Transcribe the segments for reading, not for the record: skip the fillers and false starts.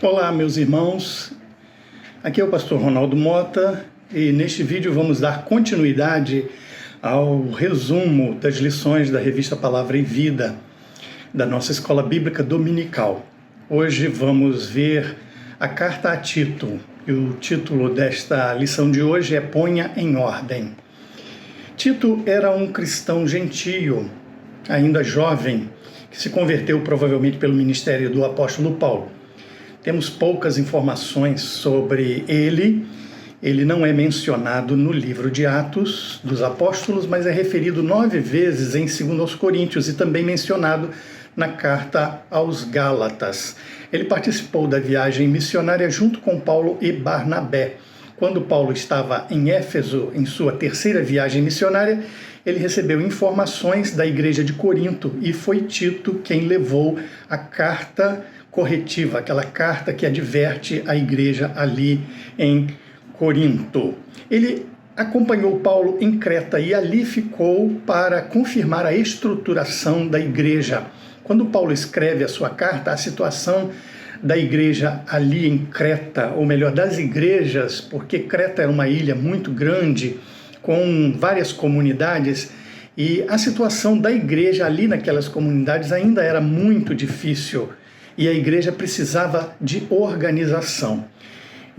Olá, meus irmãos, aqui é o pastor Ronaldo Mota e neste vídeo vamos dar continuidade ao resumo das lições da revista Palavra e Vida da nossa escola bíblica dominical. Hoje vamos ver a carta a Tito e o título desta lição de hoje é Ponha em Ordem. Tito era um cristão gentio, ainda jovem, que se converteu provavelmente pelo ministério do apóstolo Paulo. Temos poucas informações sobre ele. Ele não é mencionado no livro de Atos dos Apóstolos, mas é referido 9 vezes em 2 Coríntios e também mencionado na carta aos Gálatas. Ele participou da viagem missionária junto com Paulo e Barnabé. Quando Paulo estava em Éfeso, em sua terceira viagem missionária, ele recebeu informações da igreja de Corinto e foi Tito quem levou a carta corretiva, aquela carta que adverte a igreja ali em Corinto. Ele acompanhou Paulo em Creta e ali ficou para confirmar a estruturação da igreja. Quando Paulo escreve a sua carta, a situação da igreja ali em Creta, ou melhor, das igrejas, porque Creta era uma ilha muito grande, com várias comunidades, e a situação da igreja ali naquelas comunidades ainda era muito difícil, e a igreja precisava de organização.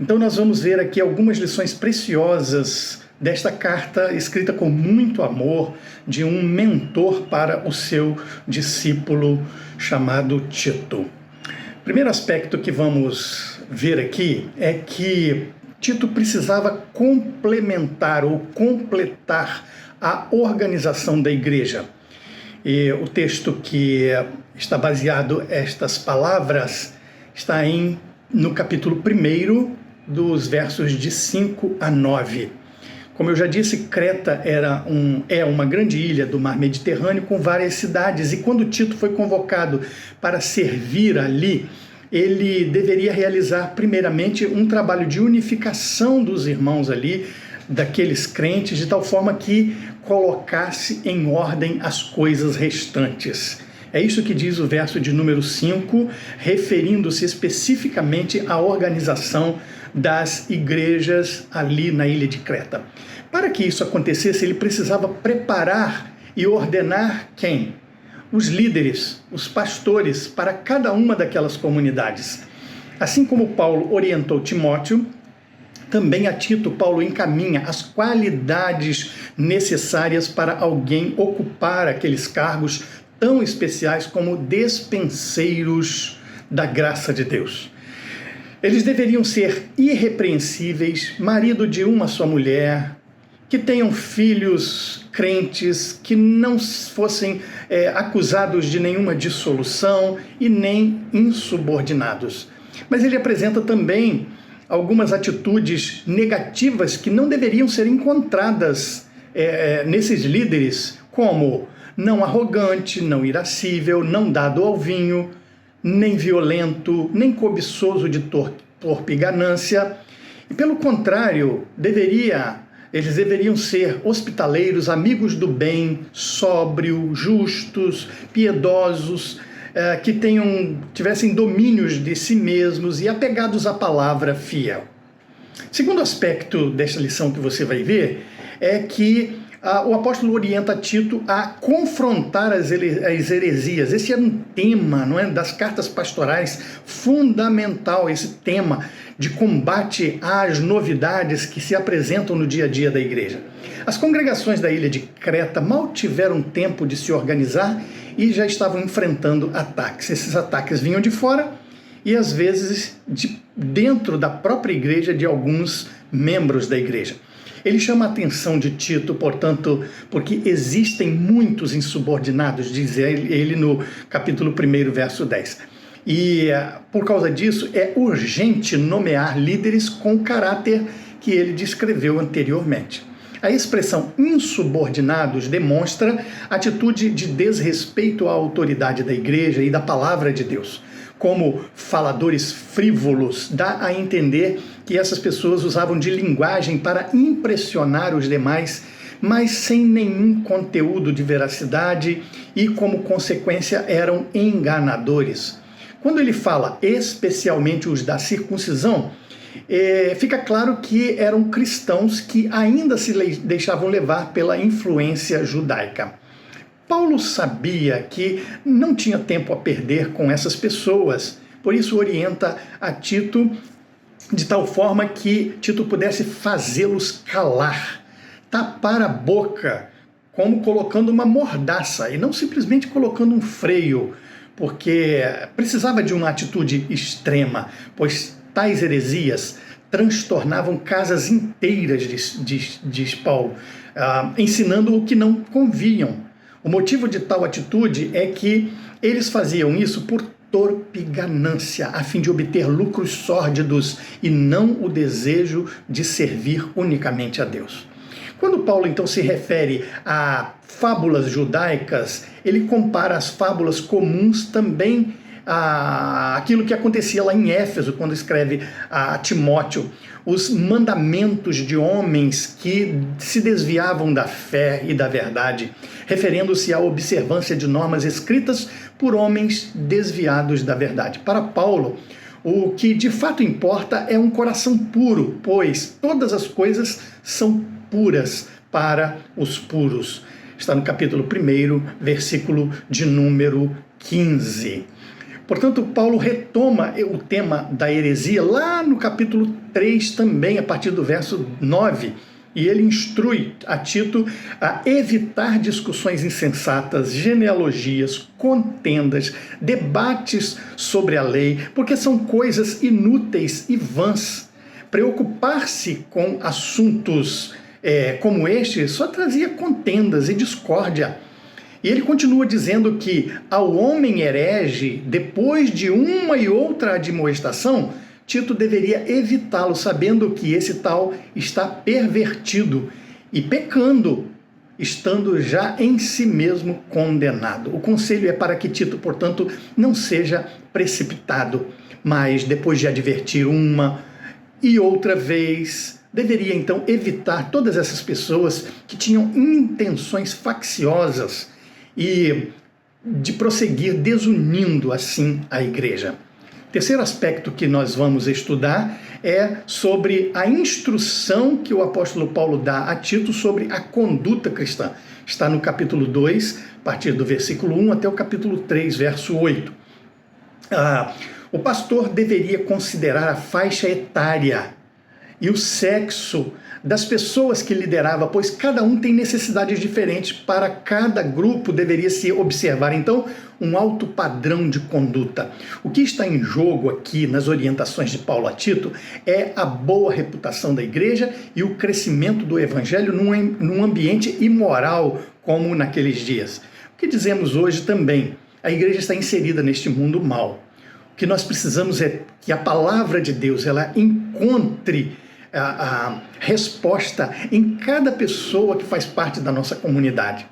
Então nós vamos ver aqui algumas lições preciosas desta carta, escrita com muito amor, de um mentor para o seu discípulo chamado Tito. O primeiro aspecto que vamos ver aqui é que Tito precisava complementar ou completar a organização da igreja. E o texto que está baseado estas palavras está no capítulo 1, dos versos de 5 a 9. Como eu já disse, Creta é uma grande ilha do mar Mediterrâneo com várias cidades, e quando Tito foi convocado para servir ali, ele deveria realizar primeiramente um trabalho de unificação dos irmãos ali, daqueles crentes, de tal forma que colocasse em ordem as coisas restantes. É isso que diz o verso de número 5, referindo-se especificamente à organização das igrejas ali na ilha de Creta. Para que isso acontecesse, ele precisava preparar e ordenar quem? Os líderes, os pastores, para cada uma daquelas comunidades. Assim como Paulo orientou Timóteo, também a Tito, Paulo encaminha as qualidades necessárias para alguém ocupar aqueles cargos tão especiais como despenseiros da graça de Deus. Eles deveriam ser irrepreensíveis, marido de uma só mulher, que tenham filhos crentes, que não fossem acusados de nenhuma dissolução e nem insubordinados. Mas ele apresenta também algumas atitudes negativas que não deveriam ser encontradas nesses líderes, como não arrogante, não irascível, não dado ao vinho, nem violento, nem cobiçoso de torpe ganância. E pelo contrário, eles deveriam ser hospitaleiros, amigos do bem, sóbrios, justos, piedosos, que tivessem domínios de si mesmos e apegados à palavra fiel. Segundo aspecto desta lição que você vai ver é que o apóstolo orienta Tito a confrontar as heresias. Esse era um tema, não é, das cartas pastorais, fundamental, esse tema de combate às novidades que se apresentam no dia a dia da igreja. As congregações da ilha de Creta mal tiveram tempo de se organizar e já estavam enfrentando ataques. Esses ataques vinham de fora e às vezes dentro da própria igreja, de alguns membros da igreja. Ele chama a atenção de Tito, portanto, porque existem muitos insubordinados, diz ele no capítulo 1, verso 10. E por causa disso é urgente nomear líderes com o caráter que ele descreveu anteriormente. A expressão insubordinados demonstra atitude de desrespeito à autoridade da igreja e da palavra de Deus. Como faladores frívolos, dá a entender que essas pessoas usavam de linguagem para impressionar os demais, mas sem nenhum conteúdo de veracidade e, como consequência, eram enganadores. Quando ele fala especialmente os da circuncisão, fica claro que eram cristãos que ainda se deixavam levar pela influência judaica. Paulo sabia que não tinha tempo a perder com essas pessoas, por isso orienta a Tito de tal forma que Tito pudesse fazê-los calar, tapar a boca, como colocando uma mordaça e não simplesmente colocando um freio, porque precisava de uma atitude extrema, pois tais heresias transtornavam casas inteiras, diz Paulo, ensinando o que não convinham. O motivo de tal atitude é que eles faziam isso por torpe ganância, a fim de obter lucros sórdidos e não o desejo de servir unicamente a Deus. Quando Paulo então se refere a fábulas judaicas, ele compara as fábulas comuns também àquilo que acontecia lá em Éfeso, quando escreve a Timóteo, os mandamentos de homens que se desviavam da fé e da verdade, referendo-se à observância de normas escritas por homens desviados da verdade. Para Paulo, o que de fato importa é um coração puro, pois todas as coisas são puras para os puros. Está no capítulo 1, versículo de número 15. Portanto, Paulo retoma o tema da heresia lá no capítulo 3 também, a partir do verso 9. E ele instrui a Tito a evitar discussões insensatas, genealogias, contendas, debates sobre a lei, porque são coisas inúteis e vãs. Preocupar-se com assuntos como este só trazia contendas e discórdia. E ele continua dizendo que ao homem herege, depois de uma e outra admoestação, Tito deveria evitá-lo, sabendo que esse tal está pervertido e pecando, estando já em si mesmo condenado. O conselho é para que Tito, portanto, não seja precipitado, mas depois de advertir uma e outra vez, deveria então evitar todas essas pessoas que tinham intenções facciosas e de prosseguir desunindo assim a igreja. Terceiro aspecto que nós vamos estudar é sobre a instrução que o apóstolo Paulo dá a Tito sobre a conduta cristã. Está no capítulo 2, a partir do versículo 1 até o capítulo 3, verso 8. O pastor deveria considerar a faixa etária e o sexo das pessoas que liderava, pois cada um tem necessidades diferentes. Para cada grupo deveria se observar, então, um alto padrão de conduta. O que está em jogo aqui nas orientações de Paulo a Tito é a boa reputação da igreja e o crescimento do evangelho num ambiente imoral como naqueles dias. O que dizemos hoje também? A igreja está inserida neste mundo mau. O que nós precisamos é que a palavra de Deus ela encontre a resposta em cada pessoa que faz parte da nossa comunidade.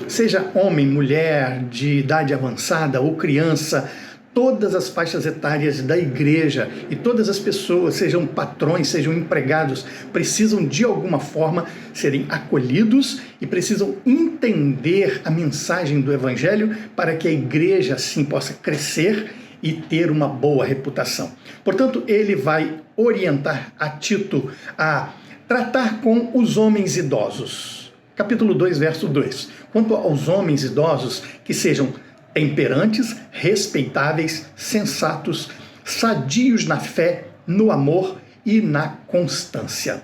Seja homem, mulher, de idade avançada ou criança, todas as faixas etárias da igreja e todas as pessoas, sejam patrões, sejam empregados, precisam de alguma forma serem acolhidos e precisam entender a mensagem do evangelho para que a igreja assim possa crescer e ter uma boa reputação. Portanto, ele vai orientar a Tito a tratar com os homens idosos. Capítulo 2, verso 2. Quanto aos homens idosos, que sejam temperantes, respeitáveis, sensatos, sadios na fé, no amor e na constância.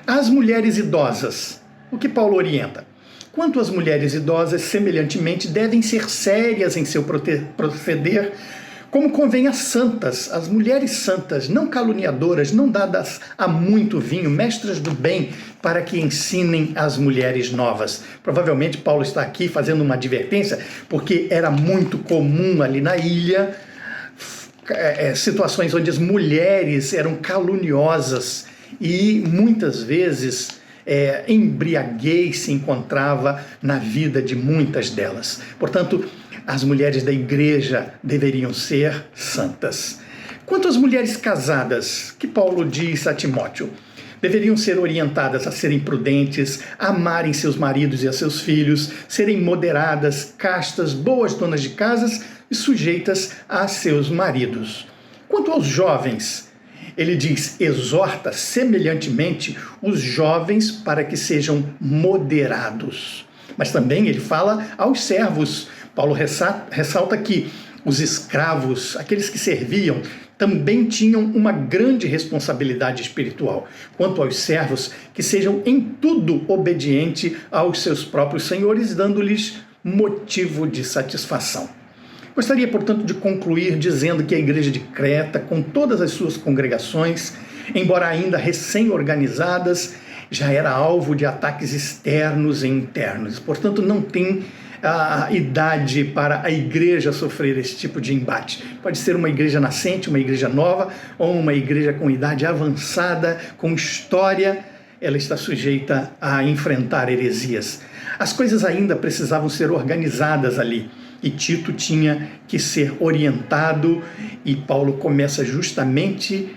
As mulheres idosas, o que Paulo orienta? Quanto às mulheres idosas, semelhantemente, devem ser sérias em seu proceder, como convém às santas, as mulheres santas, não caluniadoras, não dadas a muito vinho, mestras do bem, para que ensinem as mulheres novas. Provavelmente Paulo está aqui fazendo uma advertência, porque era muito comum ali na ilha, situações onde as mulheres eram caluniosas e muitas vezes embriaguez se encontrava na vida de muitas delas. Portanto, as mulheres da igreja deveriam ser santas. Quanto às mulheres casadas, que Paulo diz a Timóteo, deveriam ser orientadas a serem prudentes, amarem seus maridos e a seus filhos, serem moderadas, castas, boas donas de casas, e sujeitas a seus maridos. Quanto aos jovens, ele diz: exorta semelhantemente os jovens para que sejam moderados. Mas também ele fala aos servos. Paulo ressalta que os escravos, aqueles que serviam, também tinham uma grande responsabilidade espiritual. Quanto aos servos, que sejam em tudo obedientes aos seus próprios senhores, dando-lhes motivo de satisfação. Gostaria, portanto, de concluir dizendo que a igreja de Creta, com todas as suas congregações, embora ainda recém-organizadas, já era alvo de ataques externos e internos. Portanto, não tem a idade para a igreja sofrer esse tipo de embate. Pode ser uma igreja nascente, uma igreja nova, ou uma igreja com idade avançada, com história, ela está sujeita a enfrentar heresias. As coisas ainda precisavam ser organizadas ali, e Tito tinha que ser orientado, e Paulo começa justamente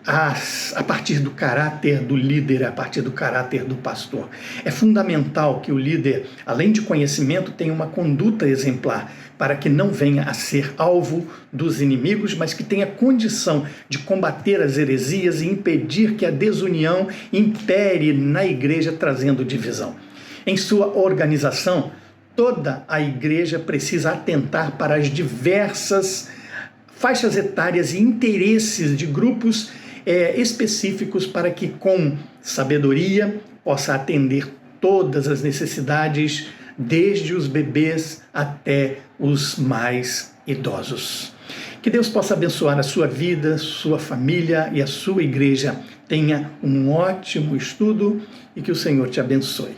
a partir do caráter do líder, a partir do caráter do pastor. É fundamental que o líder, além de conhecimento, tenha uma conduta exemplar, para que não venha a ser alvo dos inimigos, mas que tenha condição de combater as heresias e impedir que a desunião impere na igreja, trazendo divisão. Em sua organização, toda a igreja precisa atentar para as diversas faixas etárias e interesses de grupos específicos, para que com sabedoria possa atender todas as necessidades, desde os bebês até os mais idosos. Que Deus possa abençoar a sua vida, sua família e a sua igreja. Tenha um ótimo estudo e que o Senhor te abençoe.